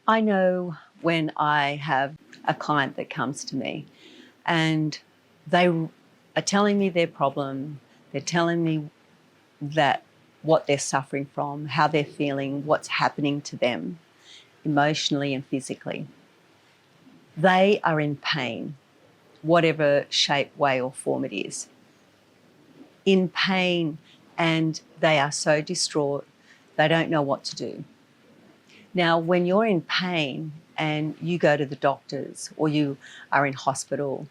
I know when I have a client that comes to me and they are telling me their problem, they're telling me that what they're suffering from, how they're feeling, what's happening to them emotionally and physically. They are in pain, whatever shape, way or form it is. In pain, and they are so distraught, they don't know what to do. Now, when you're in pain and you go to the doctors or you are in hospital,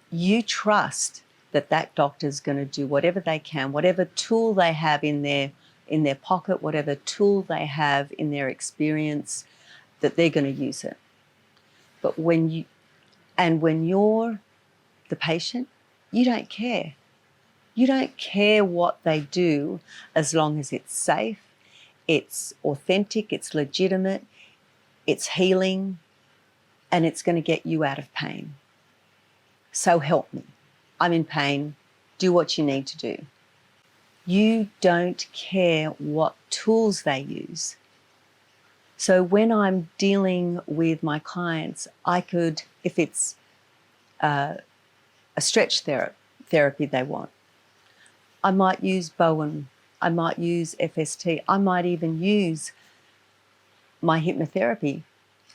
you trust that that doctor's going to do whatever they can, whatever tool they have in their pocket, whatever tool they have in their experience, that they're going to use it. But when you're the patient, you don't care. You don't care what they do as long as it's safe, it's authentic, it's legitimate, it's healing, and it's going to get you out of pain. So help me. I'm in pain. Do what you need to do. You don't care what tools they use. So when I'm dealing with my clients, I could, if it's a stretch therapy they want, I might use Bowen, I might use FST, I might even use my hypnotherapy.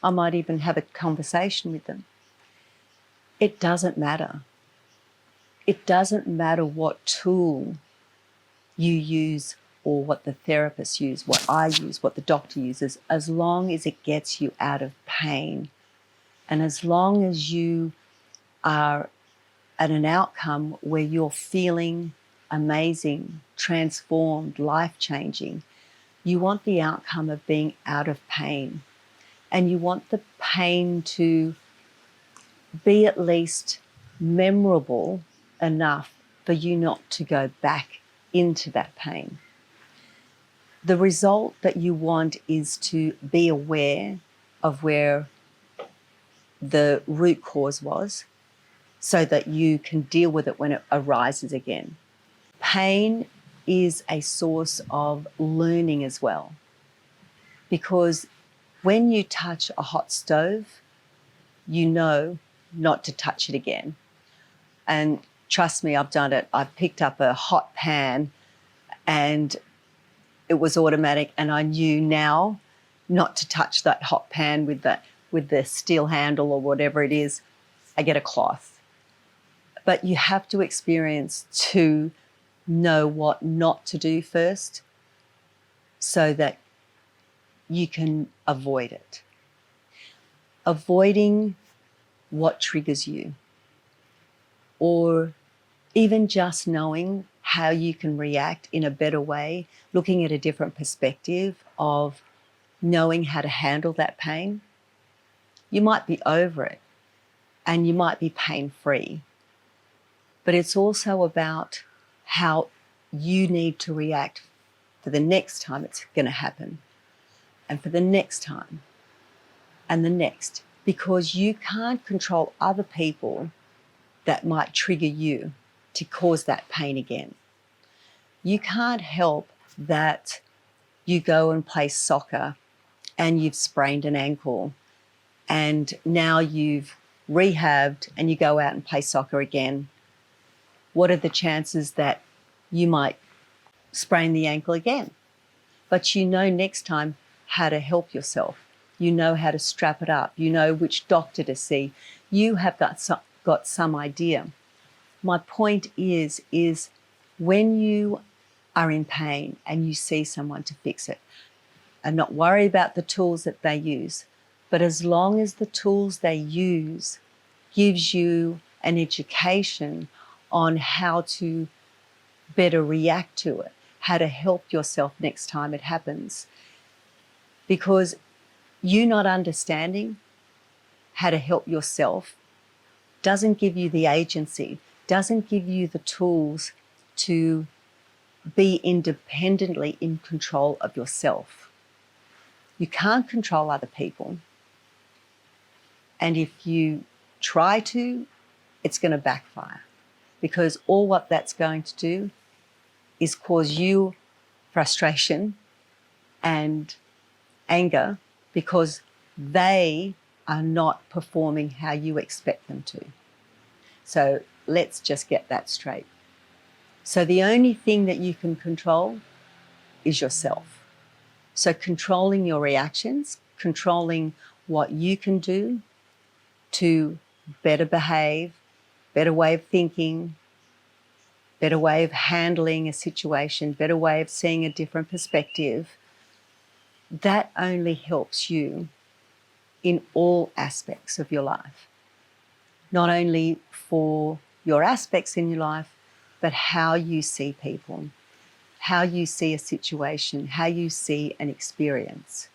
I might even have a conversation with them. It doesn't matter. It doesn't matter what tool you use or what the therapist use, what I use, what the doctor uses, as long as it gets you out of pain and as long as you are at an outcome where you're feeling amazing, transformed, life-changing. You want the outcome of being out of pain, and you want the pain to be at least memorable enough for you not to go back into that pain. The result that you want is to be aware of where the root cause was so that you can deal with it when it arises again. Pain is a source of learning as well, because when you touch a hot stove, you know not to touch it again. And trust me, I've done it. I've picked up a hot pan and it was automatic, and I knew now not to touch that hot pan with the steel handle or whatever it is. I get a cloth. But you have to experience to know what not to do first so that you can avoid it. Avoiding what triggers you, or even just knowing how you can react in a better way, looking at a different perspective of knowing how to handle that pain. You might be over it and you might be pain-free, but it's also about how you need to react for the next time it's going to happen, and for the next time, and the next, because you can't control other people that might trigger you to cause that pain again. You can't help that you go and play soccer and you've sprained an ankle and now you've rehabbed and you go out and play soccer again. What are the chances that you might sprain the ankle again? But you know next time how to help yourself. You know how to strap it up. You know which doctor to see. You have got some idea. My point is when you are in pain and you see someone to fix it, and not worry about the tools that they use, but as long as the tools they use gives you an education on how to better react to it, how to help yourself next time it happens. Because you not understanding how to help yourself doesn't give you the agency, doesn't give you the tools to be independently in control of yourself. You can't control other people. And if you try to, it's going to backfire, because all what that's going to do is cause you frustration and anger, because they are not performing how you expect them to. So let's just get that straight. So the only thing that you can control is yourself. So controlling your reactions, controlling what you can do to better behave, better way of thinking, better way of handling a situation, better way of seeing a different perspective, that only helps you in all aspects of your life. Not only for your aspects in your life, but how you see people, how you see a situation, how you see an experience.